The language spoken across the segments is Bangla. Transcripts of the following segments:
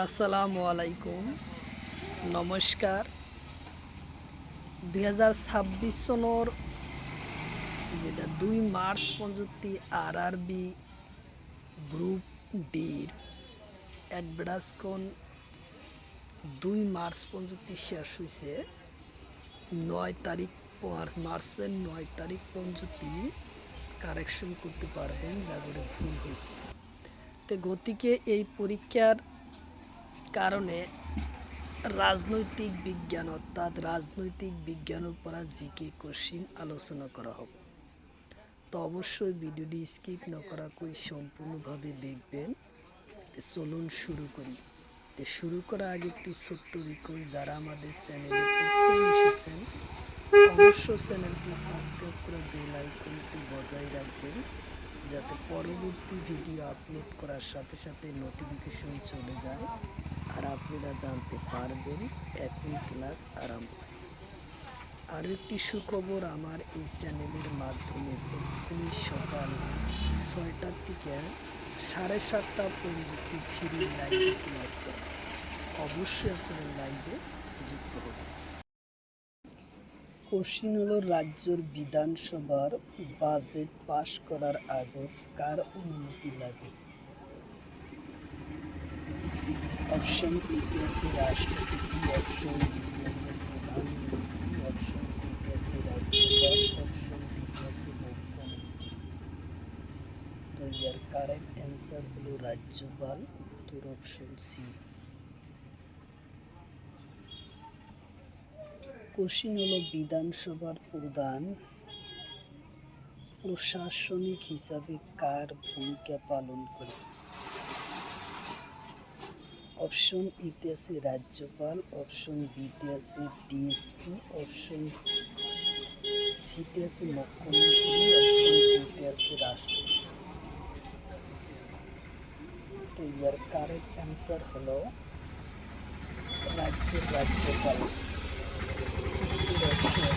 আসসালামু আলাইকুম, নমস্কার। 2026 সনৰ যেটা 2 মার্চ পর্যন্ত আরআরবি গ্রুপ ডির অ্যাডভার্টাইজখন 2 মার্চ পর্যন্ত শেষ হয়েছে। 9 তারিখ মার্চের 9 তারিখ পর্যন্ত কারেকশন করতে পারবেন যা করে ভুল হয়েছে। তো গতিকে এই পরীক্ষার কারণে রাজনৈতিক বিজ্ঞান অর্থাৎ রাজনৈতিক বিজ্ঞানের উপর জিকে কোশ্চিন আলোচনা করা হবে। তো অবশ্যই ভিডিওটি স্কিপ না করা কই সম্পূর্ণভাবে দেখবেন। চলুন শুরু করি। শুরু করার আগে একটি ছোট্ট রিকোয়েস্ট, যারা আমাদের চ্যানেলে প্রথম এসেছেন অবশ্যই চ্যানেলটি সাবস্ক্রাইব করে বেল আইকনটি বজায় রাখবেন, যাতে পরবর্তী ভিডিও আপলোড করার সাথে সাথে নোটিফিকেশন চলে যায় আর আপনারা জানতে পারবেন এখন ক্লাস আরম্ভ হয়েছে। আরও একটি সুখবর, আমার এই চ্যানেলের মাধ্যমে প্রতিদিন সকাল 6টার থেকে 7:30 পর্যন্ত ফ্রি লাইভে ক্লাস করা। অবশ্যই আপনারা লাইভে যুক্ত হবেন। কোশ্চিন হলো, রাজ্যের বিধানসভার বাজেট পাশ করার আগত কার অনুমতি লাগে? অপশন এ আছে রাষ্ট্রপতি, অপশন বি আছে প্রধানমন্ত্রী, অপশন সি আছে রাজ্যপাল, অপশন ডি আছে মুখ্যমন্ত্রী। তো এর কারেক্ট অ্যান্সার হলো রাজ্যপাল, উত্তর অপশন সি। কোশ্চিন হলো, বিধানসভার প্রধান প্রশাসনিক হিসাবে কার ভূমিকা পালন করে? অপশন ইতে আছে রাজ্যপাল, অপশন বিতে আছে ডিএসপি, অপশন সিতে আছে মুখ্যমন্ত্রী, অপশন ডিতে আছে রাষ্ট্রপতি। তো এর কারেক্ট অ্যান্সার হলো রাজ্যপাল। অপশন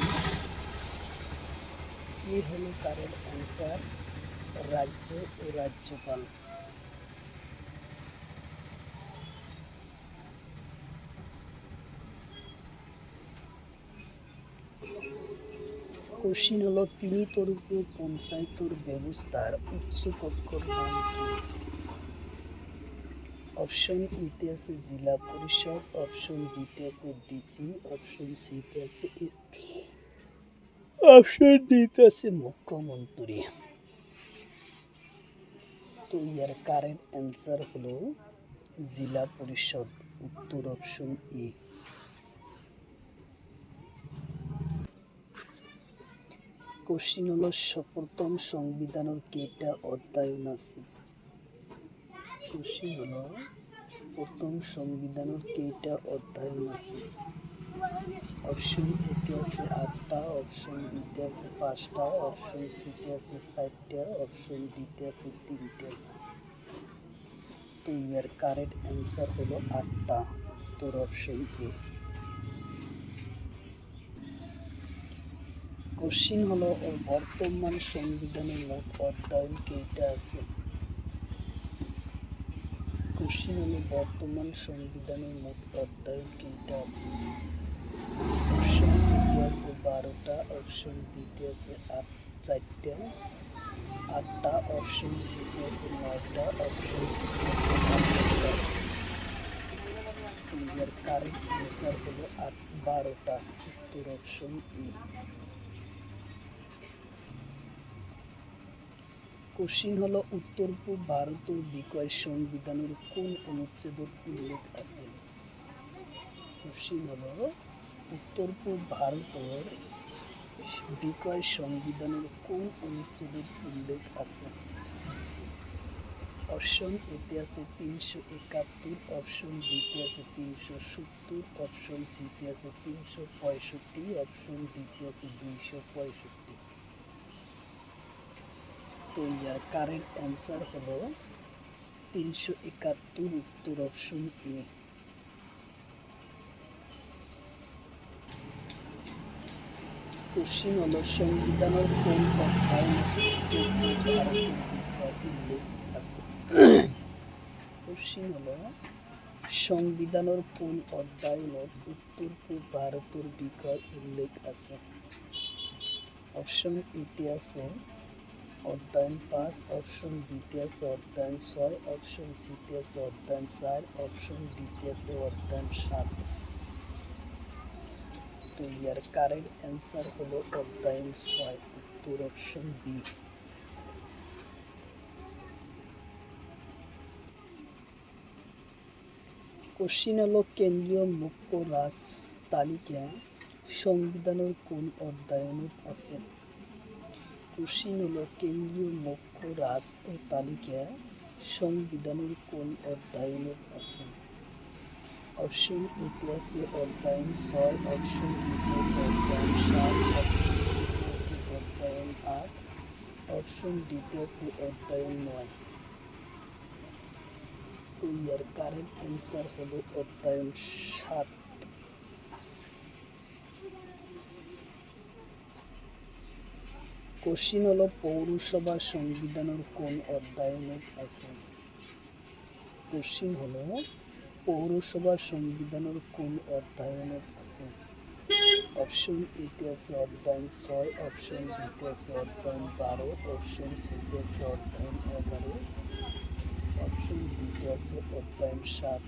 এ হলো কারেক্ট অ্যান্সার, রাজ্য ও রাজ্যপাল। কোশ্চিন হলো, তিনি তরফে পঞ্চায়েতের ব্যবস্থার উচ্চ কক্ষর নাম কি? অপশন ইতে আছে জেলা পরিষদ, অপশন বিতে আছে ডিসি, অপশন সিতে আছে এসপি, অপশন ডিতে আছে মুখ্যমন্ত্রী। তো এর কারেক্ট অ্যান্সার হলো জেলা পরিষদ, উত্তর অপশন ই। কোশ্চিন হলো, প্রথম সংবিধানের কেইটা অধ্যায়ন আছে? কোশ্চিন হলো, প্রথম সংবিধানের কেইটা অধ্যায়ন আছে? অপশন এতে আছে 8টা, অপশন বিতে আছে 5টা, অপশন সিতে আছে 4টা, অপশন ডিতে আছে 3টা। তো এর কারেক্ট অ্যান্সার হলো 8টা, উত্তর অপশন এ। কোশ্চিন হলো, বর্তমান সংবিধানের মোট অধ্যায়ন কেইটা আছে? কোশ্চিন হলো, বর্তমান সংবিধানের মোট অধ্যায়ন কেইটা আছে? অপশন এতে আছে 12টা, অপশন বিতে আছে 4টা, 8টা, অপশন সিতে আছে 9টা, অপশন ডিতে আছে 8টা। এর কারেক্ট অ্যান্সার হলো 12টা, উত্তর অপশন ই। কোশ্চিন হলো, উত্তর পূর্ব ভারতের বিষয়ে সংবিধানের কোন অনুচ্ছেদের উল্লেখ আছে? কোশ্চিন হলো, উত্তর পূর্ব ভারতের বিষয়ে সংবিধানের কোন অনুচ্ছেদের উল্লেখ আছে? অপশন এতে আছে 371, অপশন বিতে আছে 370, অপশন সিতে আছে 365, অপশন ডিতে আছে 265। তো ইয়ার কারেক্ট অ্যান্সার হলো 371, উত্তর অপশন এ। কোশ্চিন হলো, সংবিধানের কোন অধ্যায়ে ভারতের বিষয় উল্লেখ আছে? কোশ্চিন হলো, সংবিধানের কোন অধ্যায়নত উত্তর পূর্ব ভারতের বিষয় উল্লেখ আছে? অপশন এতে আছে অধ্যায়ন 5, অপশন বিতে আছে অধ্যায়ন 6, অপশন সিতে আছে অধ্যায়ন 4, অপশন ডিতে আছে অধ্যায়ন 7। তো ইয়ার কারেক্ট অ্যান্সার হলো অধ্যায়ন 6, উত্তর অপশন বি। কোশ্চিন হলো কেন্দ্রীয় মুখ্য রাজ তালিকা সংবিধানের কোন অধ্যায়নত আছে? কোশ্চিন হলো কেন্দ্রীয় মুখ্য রাজ ও তালিকা সংবিধানের কোন অধ্যায়নত আছে? অপশন এতে আছে অধ্যায়ন 6, অপশন বিতে আছে অধ্যায়ন 7, অপশন সিতে আছে অধ্যায়ন 8, অপশন ডিতে আছে অধ্যায়ন 9। তো ইয়ার কারেক্ট অ্যান্সার হলো অধ্যায়ন 7। কোশ্চিন হলো পৌরসভা সংবিধানের কোন অধ্যায়নত আছে? কোশ্চিন হলো পৌরসভা সংবিধানের কোন অধ্যায়নত আছে? অপশন এতে আছে অধ্যায়ন 6, অপশন বিতে আছে অধ্যায়ন 12, অপশন সিতে আছে অধ্যায়ন 11, অপশন ডিতে আছে অধ্যায়ন 7।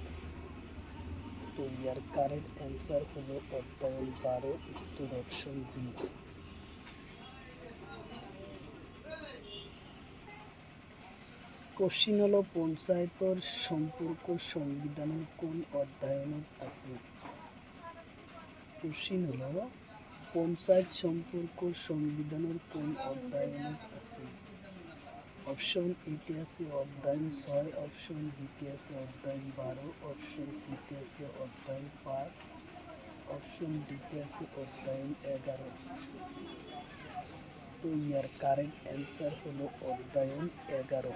তো ইয়ার কারেক্ট অ্যান্সার হলো অধ্যায়ন 12, উত্তর অপশন বি। কোশ্চিন হলো পঞ্চায়েতর সম্পর্ক সংবিধানের কোন অধ্যায়নত আছে? কোশ্চিন হলো পঞ্চায়েত সম্পর্ক সংবিধানের কোন অধ্যায়নত আছে? অপশন এতে আছে অধ্যায়ন 6, অপশন বিতে আছে অধ্যায়ন 12, অপশন সিতে আছে অধ্যায়ন 5, অপশন ডিতে আছে অধ্যায়ন 11। তো ইয়ার কারেক্ট অ্যান্সার হলো অধ্যায়ন 11।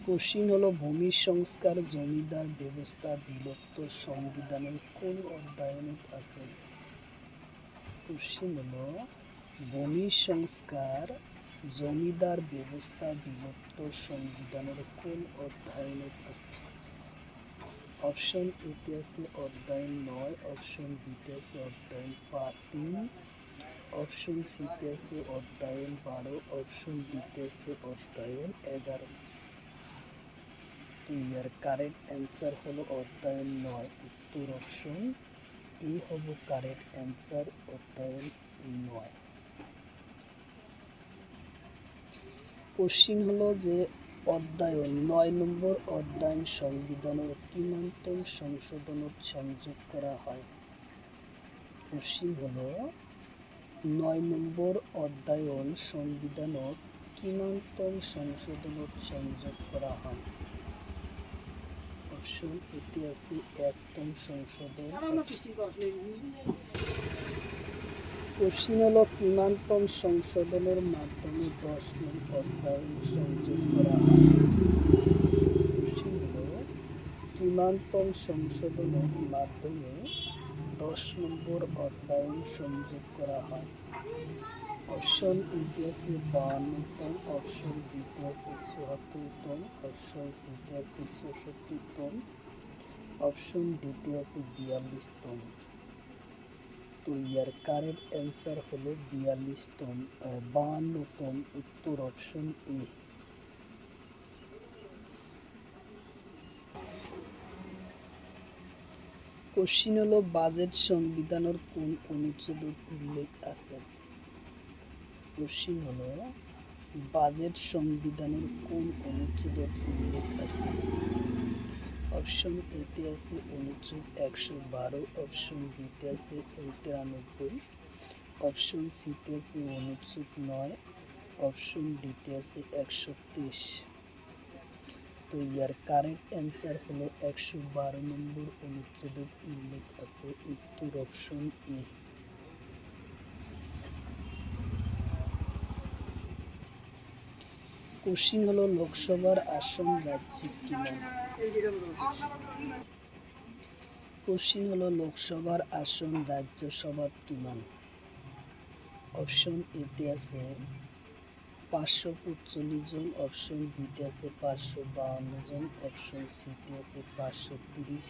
কোশ্চিন হলো ভূমি সংস্কার জমিদার ব্যবস্থা বিলুপ্ত সংবিধানের কোন অধ্যায়নত আছে? কোশ্চিন হলো ভূমি সংস্কার জমিদার ব্যবস্থা বিলুপ্ত সংবিধানের কোন অধ্যায়নত আছে? অপশন এতে আছে অধ্যায়ন 9, অপশন বিতে আছে অধ্যায়ন 3, অপশন সিতে আছে অধ্যায়ন 12, অপশন ডিতে আছে অধ্যায়ন 11। তো ইয়ার কারেক্ট অ্যান্সার হলো অধ্যায়ন 9, উত্তর অপশন ই হব কারেক্ট অ্যান্সার, অধ্যায়ন 9। কোশ্চিন হলো যে অধ্যায়ন 9 নম্বর অধ্যায়ন সংবিধানের কিমান্তম সংশোধনত সংযোগ করা হয়? কোশ্চিন হলো 9 নম্বর অধ্যায়ন সংবিধানত কিমান্তম সংশোধনত সংযোগ করা হয়? অপশন এতে আছে একতম সংশোধন। কোশ্চিন হলো কিমান্তম সংশোধনের মাধ্যমে 10 নং অধ্যায়ন সংযোগ করা হয়? কোশ্চিন হলো কিমান্তম সংশোধনের মাধ্যমে 10 নম্বর অধ্যায়ন সংযোগ করা হয়? অপশন এতে আছে 52তম, অপশন বিতে আছে 74তম, অপশন সিতে আছে 64তম, অপশন ডিতে আছে 42তম। তো ইয়ার কারেক্ট অ্যান্সার হলো 52তম, উত্তর অপশন এ। কোশ্চিন হলো বাজেট সংবিধানের কোন অনুচ্ছেদের উল্লেখ আছে? কোশ্চিন হলো বাজেট সংবিধানের কোন অনুচ্ছেদের উল্লেখ আছে? অপশন এতে আছে অনুচ্ছেদ 112, অপশন বিতে আছে 93, অপশন সিতে আছে অনুচ্ছেদ 9, অপশন ডিতে আছে 130। তো ইয়ার কারেক্ট অ্যান্সার হলো 112 নম্বর অনুচ্ছেদের উল্লেখ আছে, উত্তর অপশন ই। কোশ্চিন হলো লোকসভার আসন রাজ্যিক কিমান? কোশ্চিন হলো লোকসভার আসন রাজ্যসভাত কিমান? অপশন এতে আছে 545 জন, অপশন বিতে আছে 552 জন, অপশন সিতে আছে 530,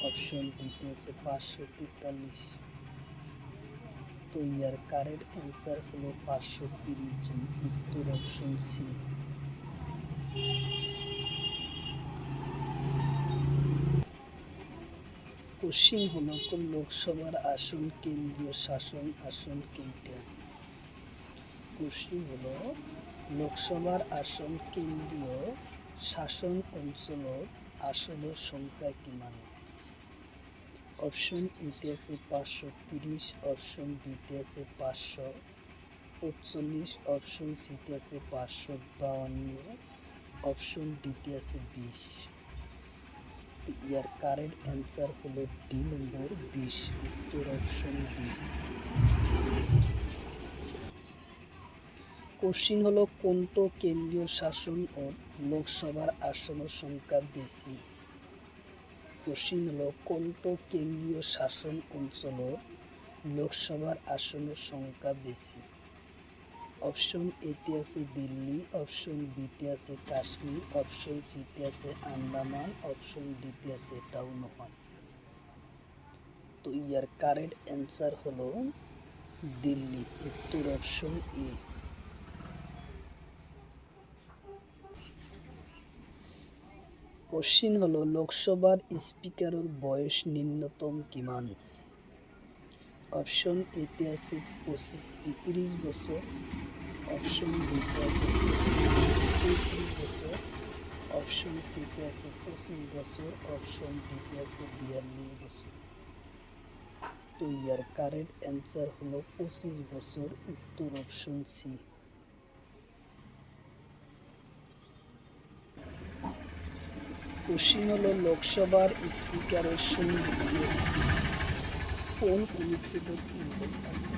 অপশন ডিতে আছে 543। তো ইয়ার কারেক্ট অ্যান্সার হলো 530 জন, উত্তর অপশন সি। কোশ্চিন হলো কোন লোকসভার আসন কেন্দ্রীয় শাসন আসন কেইটা? কোশ্চিন হলো লোকসভার আসন কেন্দ্রীয় শাসন অঞ্চলত আসনের সংখ্যা কিমান? অপশন এতে আছে 530, অপশন বিতে আছে 545, অপশন সিতে আছে 552, অপশন ডিতে আছে 20। ইয়ার কারেক্ট অ্যান্সার হলো ডি নম্বর 20, উত্তর অপশন ডি। কোশ্চিন হলো কোনটো কেন্দ্রীয় শাসন ও লোকসভার আসনের সংখ্যা বেশি? কোশ্চিন হলো কোনটো কেন্দ্রীয় শাসন অঞ্চলত লোকসভার আসনের সংখ্যা বেশি? অপশন এতে আছে দিল্লি, অপশন বিতে আছে কাশ্মীর, অপশন সিতে আছে আন্দামান, অপশন ডিতে আছে এটাও নহয়। তো ইয়ার কারেক্ট অ্যান্সার হলো দিল্লি, উত্তর অপশন এ। কোশ্চিন হলো লোকসভার স্পিকারের বয়স ন্যূনতম কিমান? অপশন এতে আছে 33 বছর, অপশন বিতে আছে 33 বছর, অপশন সিতে আছে 25 বছর, অপশন ডিতে আছে 42 বছর। তো ইয়ার কারেক্ট অ্যান্সার হলো 25 বছর, উত্তর অপশন সি। কোশ্চিন হলো লোকসভার স্পিকারের সঙ্গে কোন অনুচ্ছেদের উল্লেখ আছে?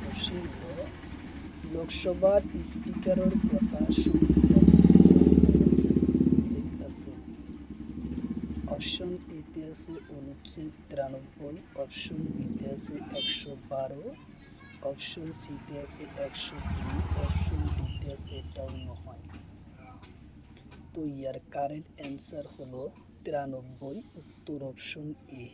কোশ্চিন হলো লোকসভার স্পিকারের কথা সংবিধানের কোন অনুচ্ছেদের উল্লেখ আছে? অপশন এতে আছে অনুচ্ছেদ 93, অপশন বিতে আছে 112, অপশন সিতে আছে 102, অপশন ডিতে আছে এটাও নহয়। তো ইয়ার কারেক্ট অ্যান্সার হলো 93, উত্তর অপশন এ।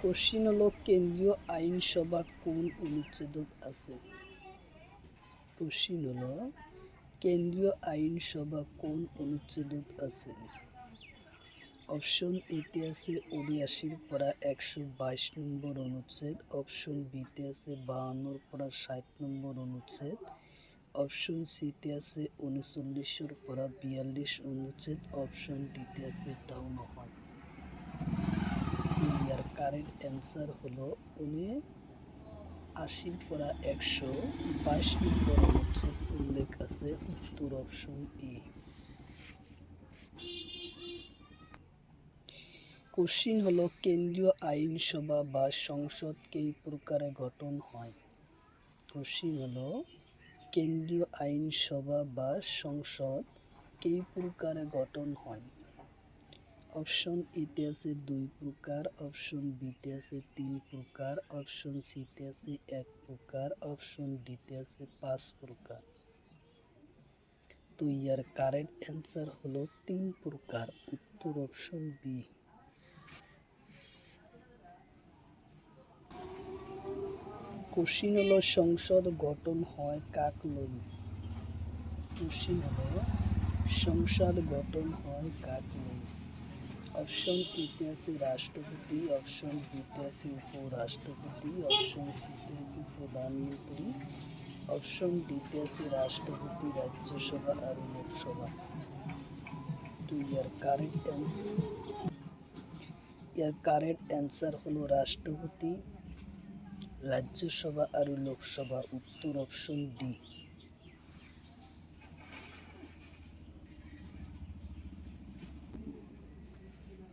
কোশ্চিন হলো কেন্দ্রীয় আইনসভা কোন অনুচ্ছেদত আছে? কোশ্চিন হলো কেন্দ্রীয় আইনসভা কোন অনুচ্ছেদত আছে? অপশন এতে আছে 79 পৰা 122 নম্বর অনুচ্ছেদ, অপশন বিতে আছে 52 পৰা 60 নম্বর অনুচ্ছেদ, অপশন সিতে আছে 39 পৰা 42 অনুচ্ছেদ, অপশন ডিতে আছে এটাও নহয়। ইয়ার কারেক্ট অ্যান্সার হলো 79 পৰা 122 নম্বর অনুচ্ছেদ উল্লেখ আছে, উত্তর অপশন এ। কোশ্চিন হলো কেন্দ্রীয় আইনসভা বা সংসদ কেই প্রকারে গঠন হয়? কোশ্চিন হলো কেন্দ্রীয় আইনসভা বা সংসদ কেই প্রকারে গঠন হয়? অপশন এতে আছে 2 প্রকার, অপশন বিতে আছে 3 প্রকার, অপশন সিতে আছে 1 প্রকার, অপশন ডিতে আছে 5 প্রকার। তো ইয়ার কারেক্ট অ্যান্সার হলো 3 প্রকার, উত্তর অপশন বি। কোশ্চিন হলো সংসদ গঠন হয় কাক লই? কোশ্চিন হলো সংসদ গঠন হয় কাক লই? অপশন এতে আছে রাষ্ট্রপতি, অপশন বিতে আছে উপরাষ্ট্রপতি, অপশন সিতে আছে প্রধানমন্ত্রী, অপশন ডিতে আছে রাষ্ট্রপতি, রাজ্যসভা আর লোকসভা। তো ইয়ার কারেক্ট অ্যান্সার হলো রাষ্ট্রপতি, রাজ্যসভা আর লোকসভা, উত্তর অপশন ডি।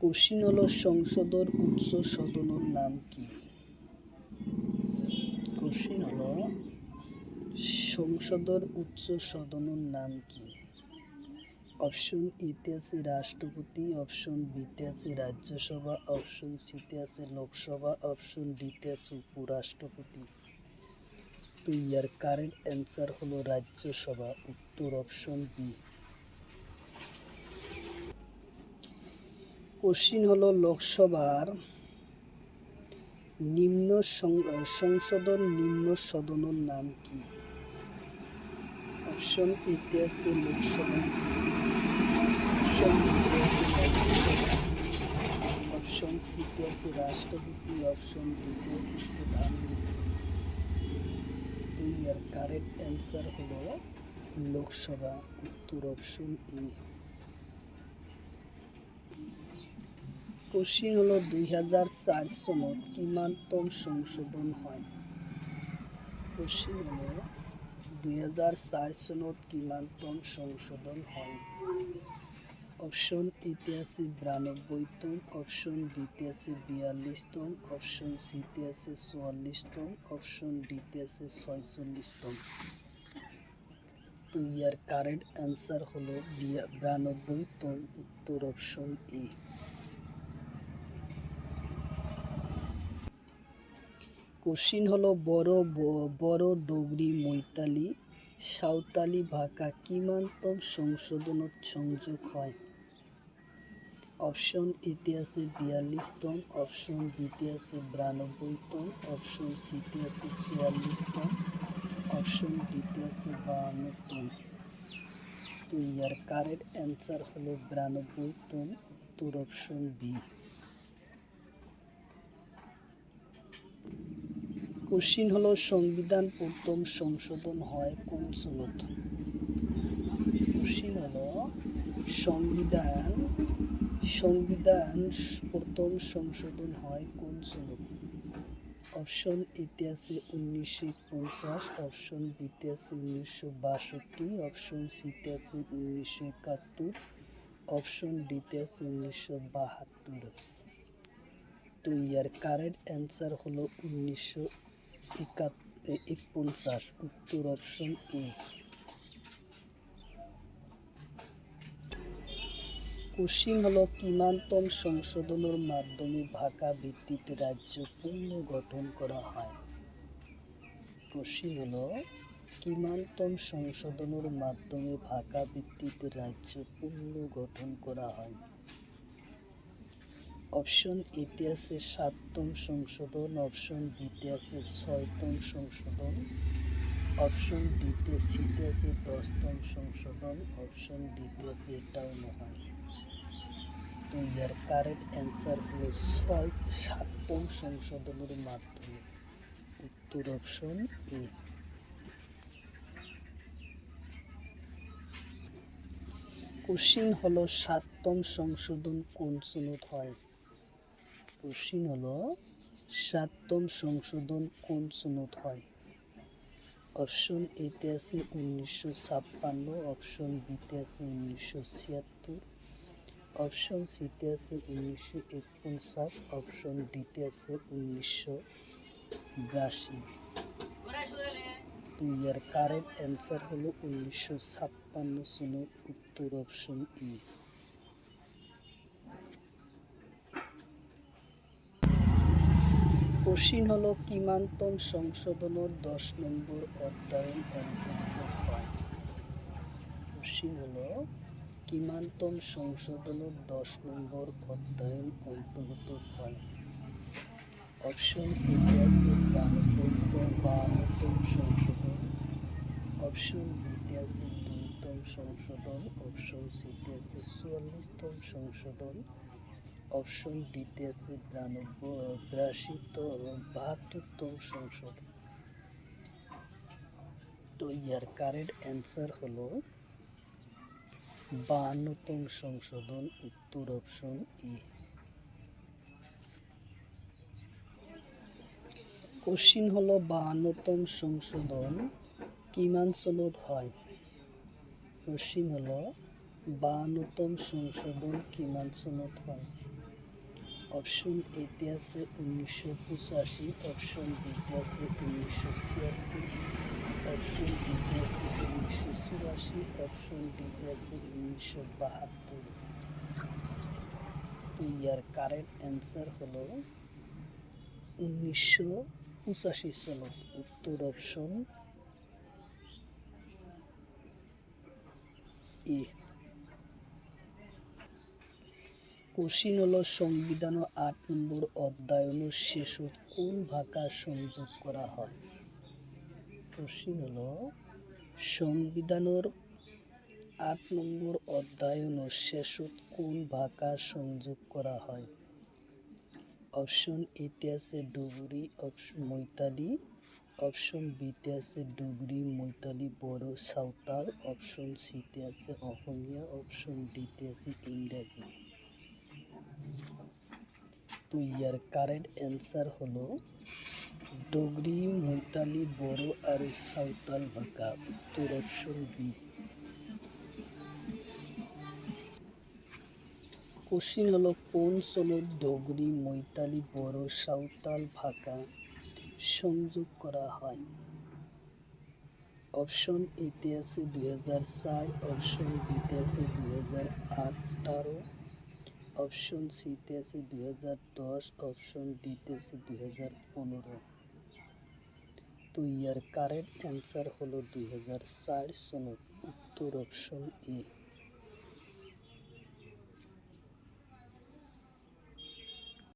কোশ্চিন হলো সংসদের উচ্চ সদনের নাম কি? কোশ্চিন হলো সংসদের উচ্চ সদনের নাম কি? অপশন এতে আছে রাষ্ট্রপতি, অপশন বিতে আছে রাজ্যসভা, অপশন সিতে আছে লোকসভা, অপশন ডিতে আছে উপরাষ্ট্রপতি। তো ইয়ার কারেন্ট অ্যান্সার হলো রাজ্যসভা, উত্তর অপশন বি। কোশ্চিন হলো লোকসভার নিম্ন সংশোধন নিম্ন সদনের নাম কি? অপশন এতে আছে লোকসভা, অপশন বিতে আছে রাজ্যসভা, অপশন সিতে আছে রাষ্ট্রপতি, অপশন ডিতে আছে প্রধানমন্ত্রী। তো ইয়ার কারেক্ট অ্যান্সার হলো লোকসভা, উত্তর অপশন ই। কোশ্চিন হলো 2004 সনত কিমানতম সংশোধন হয়? কোশ্চিন হলো 2004 সনত কিমানতম সংশোধন হয়? অপশন এতে আছে 92তম, অপশন বিতে আছে 42তম, অপশন সিতে আছে 44তম, অপশন ডিতে আছে 46তম। তো ইয়ার কারেক্ট অ্যান্সার হলো 92তম, উত্তর অপশন এ। কোশ্চিন হলো বড় ডোগরি মৈতালি সাঁওতালি ভাষা কিমানতম সংশোধনত সংযোগ হয়? অপশন এতে আছে 42তম, অপশন বিতে আছে 92তম, অপশন সিতে আছে 44তম, অপশন ডিতে আছে 52তম। তো ইয়ার কারেক্ট অ্যান্সার হলো 92তম, উত্তর অপশন বি। কোশ্চিন হলো সংবিধান প্রথম সংশোধন হয় কোন সনত? কোশ্চিন হলো সংবিধান প্রথম সংশোধন হয় কোন সনত? অপশন এতে আছে 1950, অপশন বিতে আছে 1962, অপশন সিতে আছে 1971, অপশন ডিতে আছে 1972। তো ইয়ার কারেক্ট অ্যান্সার হলো 1951, উত্তর অপশন এ। কোশ্চিন হলো কিমানতম সংশোধনের মাধ্যমে ভাষা ভিত্তিতে রাজ্য পুনর্গঠন করা হয়? কোশ্চিন হলো কিমানতম সংশোধনের মাধ্যমে ভাষা ভিত্তিতে রাজ্য পুনর্গঠন করা হয়? অপশন এতে আছে 7তম সংশোধন, অপশন বিতে আছে 6তম সংশোধন, অপশন ডিতে সিতে আছে 10তম সংশোধন, অপশন ডিতে আছে এটাও নয়। তো ইয়ার কারেক্ট অ্যান্সার হলো 7তম সংশোধনের মাধ্যমে, উত্তর অপশন এ। কোশ্চিন হলো 7তম সংশোধন কোন সনত হয়? কোশ্চিন হলো 7তম সংশোধন কোন সনত হয়? অপশন এতে আছে 1956, অপশন বিতে আছে 1976, অপশন সিতে আছে 1949, অপশন ডিতে আছে 1982। তো ইয়ার কারেক্ট অ্যান্সার হলো 1956 সনত, উত্তর অপশন ই। কোশ্চিন হলো কিমানতম সংশোধনের 10 নম্বর অধ্যায়ন অন্তর্ভুক্ত হয়? কোশ্চিন হলো কিমানতম সংশোধনের 10 নম্বর অধ্যায়ন অন্তর্গত হয়? অপশন এতে আছে 52তম সংশোধন, অপশন বিতে আছে 2তম সংশোধন, অপশন সিতে আছে 44তম সংশোধন, অপশন ডিতে আছে 72তম সংশোধন। তো ইয়ার কারেক্ট অ্যান্সার হলো 52তম সংশোধন, উত্তর অপশন ই। কোশ্চিন হলো 52তম সংশোধন কিমান সনত হয়? কোশ্চিন হলো 52তম সংশোধন কিমান সনত হয়? অপশন এতে আছে 1985, অপশন বিতে আছে 1976, অপশন বিতে আছে 1984, অপশন ডিতে আছে 1972। তো ইয়ার কারেক্ট অ্যান্সার হলো 1985 সাল। উত্তর অপশন এ। কোশ্চিন হলো সংবিধান 8 নম্বর অধ্যায়ন শেষত কোন ভাষা সংযোগ করা হয়? কোশ্চিন হলো সংবিধানের 8 নম্বর অধ্যায়ন শেষত কোন ভাষা সংযোগ করা হয়? অপশন এতে আছে ডুগরি, অপশন মৈতালি, অপশন বিতে আছে ডুগরি, মৈতালি, বড়ো, সাঁওতাল, অপশন সিতে আছে অসমীয়া, অপশন ডিতে আছে ইংরাজী। তো ইয়ার কারেক্ট অ্যান্সার হলো ডোগরি, মৈতালি, বড়ো আর সাঁওতাল ভাষা। উত্তর অপশন বি। কোশ্চিন হলো কোন চনত ডোগরি, মৈতালি, বড়ো, সাঁওতাল ভাষা সংযোগ করা হয়? অপশন এতে আছে 2004, অপশন বিতে আছে 2018, অপশন সিতে আছে 2010, অপশন ডিতে আছে 2015। তো ইয়ার কারেক্ট অ্যান্সার হলো 2004 সনত। উত্তর অপশন এ।